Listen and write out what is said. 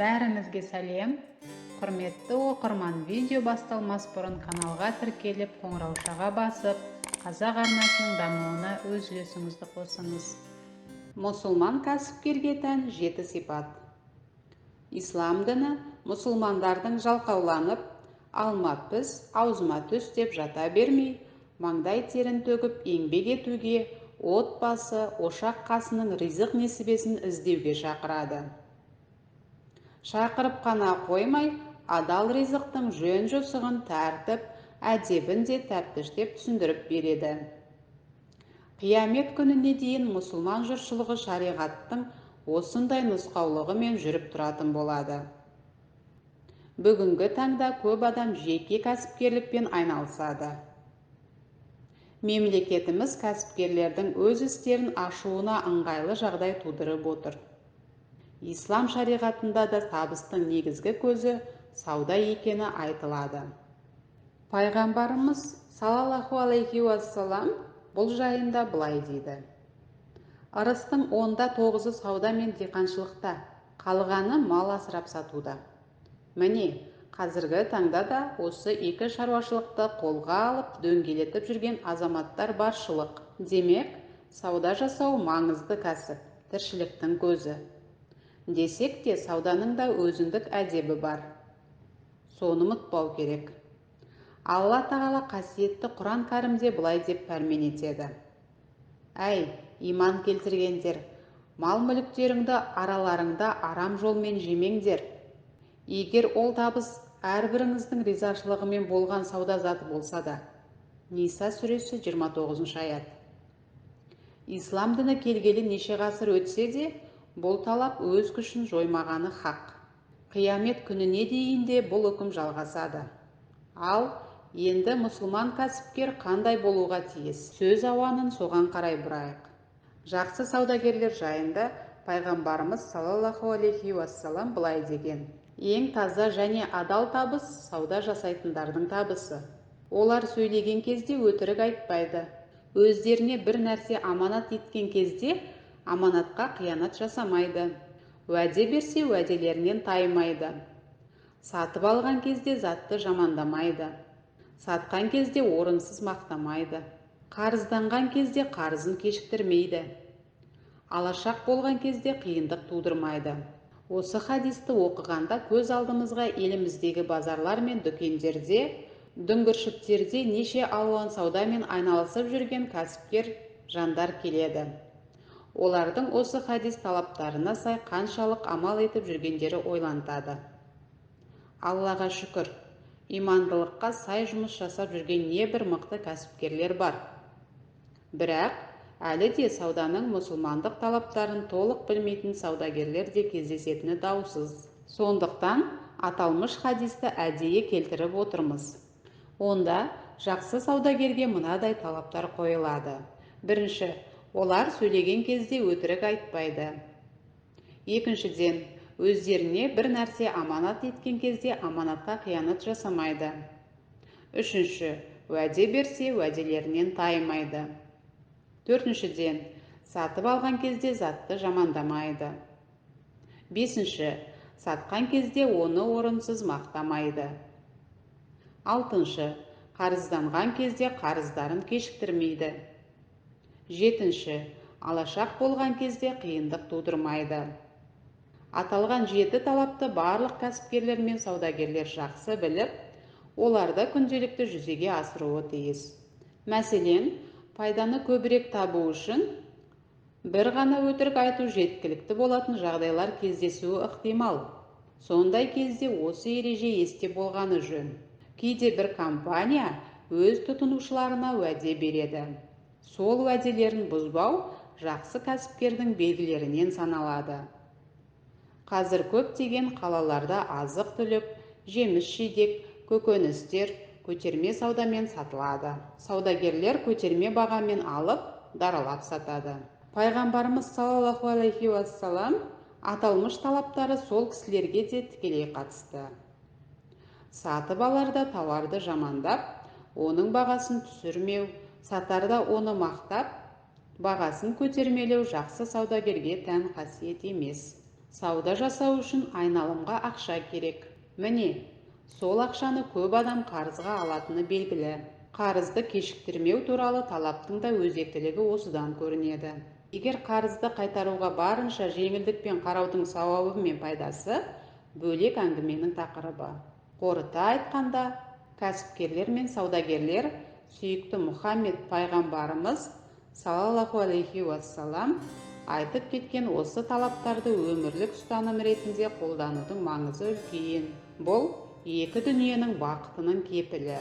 Бәріңізге сәлем. Құрметті оқырман, видео басталмас бұрын каналға тіркеліп, қоңыраушаға басып, қазақ арнасының дамуына өз үлесіңізді қосыңыз. Мұсылман кәсіпкерге тән 7 сипат. Ислам діні мұсылмандардың жалқауланып, алма піс, аузыма түс деп жата бермей, маңдай терін төгіп еңбек етуге, отбасы, ошақ қасының ризық несібесін іздеуге шақырады. Шақырып қана қоймай, адал ризықтың жөн-жосығын тәртіп, әдебін де тәптіштеп түсіндіріп береді. Қиямет күніне дейін мұсылман жұртшылығы шариғаттың осындай нұсқаулығымен жүріп тұратын болады. Бүгінгі таңда көп адам жеке кәсіпкерлікпен айналысады. Мемлекетіміз кәсіпкерлердің өз істерін ашуына ыңғайлы жағдай тудырып отыр. Ислам шариғатында да табыстың негізгі көзі сауда екені айтылады. Пайғамбарымыз саллаллаху алейхи уассалам бұл жайында былай дейді: ырыстың 9-ы сауда мен диқаншылықта, қалғаны мал асырап сатуда. Міне, қазіргі таңда да осы екі шаруашылықты қолға алып дөңгелетіп жүрген азаматтар баршылық. Демек, сауда жасау маңызды кәсіп, тіршіліктің көзі. Десек те, сауданың да өзіндік әдебі бар. Соны ұмытпау керек. Алла тағала қасиетті Құран кәрімде былай деп пәрмен етеді: әй, иман келтіргендер, мал-мүліктеріңді араларыңда арам жолмен жемеңдер. Егер ол табыс әрбіріңіздің ризашылығымен болған сауда заты болса да. Ниса сүресі 29 аят. Ислам діні келгелі неше ғасыр өтсе де, бұл талап өз күшін жоймағаны хақ. Қиямет күніне дейін де бұл үкім жалғасады. Ал енді мұсылман кәсіпкер қандай болуға тиіс? Сөз ауанын соған қарай бұрайық. Жақсы саудагерлер жайында пайғамбарымыз саллаллаху алейхи уассалам былай деген: ең таза және адал табыс сауда жасайтындардың табысы. Олар сөйлеген кезде өтірік айтпайды. Өздеріне бір нәрсе аманат еткен кезде аманатқа қиянат жасамайды. Уәде берсе уәделерінен таймайды. Сатып алған кезде затты жамандамайды. Сатқан кезде орынсыз мақтамайды. Қарызданған кезде қарызын кешіктірмейді. Алашақ болған кезде қиындық тудырмайды. Осы хадисті оқығанда көз алдымызға еліміздегі базарлар мен дүкендерде, дүңгіршіктерде неше алуан саудамен айналысып жүрген кәсіпкер жандар келеді. Олардың осы хадис талаптарына сай қаншалық амал етіп жүргендері ойлантады. Аллаға шүкір, имандылыққа сай жұмыс жасап жүрген небір мықты кәсіпкерлер бар. Бірақ әлі де сауданың мұсылмандық талаптарын толық білмейтін саудагерлер де кездесетіні даусыз. Сондықтан аталмыш хадисті әдейі келтіріп отырмыз. Онда жақсы саудагерге мынадай талаптар қойылады. Бірінші, олар сөйлеген кезде өтірік айтпайды. Екіншіден, өздеріне бір нәрсе аманат еткен кезде аманатқа қиянат жасамайды. Үшінші, уәде берсе уәделерінен таймайды. Төртіншіден, сатып алған кезде затты жамандамайды. Бесінші, сатқан кезде оны орынсыз мақтамайды. Алтыншы, қарызданған кезде қарыздарын кешіктірмейді. Жетінші, алашақ болған кезде қиындық тудырмайды. Аталған 7 талапты барлық кәсіпкерлер мен саудагерлер жақсы біліп, оларды күнделікті жүзеге асыруы тиіс. Мәселен, пайданы көбірек табу үшін бір ғана өтірік айту жеткілікті болатын жағдайлар кездесуі ықтимал. Сондай кезде осы ереже есте болғаны жөн. Кейде бір компания өз тұтынушыларына уәде береді. Сол уәделерін бұзбау жақсы кәсіпкердің белгілерінен саналады. Қазір көптеген қалаларда азық-түлік, жеміс-жидек, көкөністер көтерме саудамен сатылады. Саудагерлер көтерме бағамен алып, даралап сатады. Пайғамбарымыз саллаллаху алейхи уассалам аталмыш талаптары сол кісілерге де тікелей қатысты. Сатып аларда тауарды жамандап, оның бағасын түсірмеу, сатарда оны мақтап, бағасын көтермелеу жақсы саудагерге тән қасиет емес. Сауда жасау үшін айналымға ақша керек. Міне, сол ақшаны көп адам қарызға алатыны белгілі. Қарызды кешіктірмеу туралы талаптың да өзектілігі осыдан көрінеді. Егер қарызды қайтаруға барынша жеңілдікпен қараудың сауабы мен пайдасы бөлек әңгіменің тақырыбы. Қорыта айтқанда, кәсіпкерлер мен саудагерлер сүйікті Мұхаммед пайғамбарымыз саллаллаху алейхи уассалам айтып кеткен осы талаптарды өмірлік ұстаным ретінде қолданудың маңызы үлкен. Бұл екі дүниенің бақытының кепілі.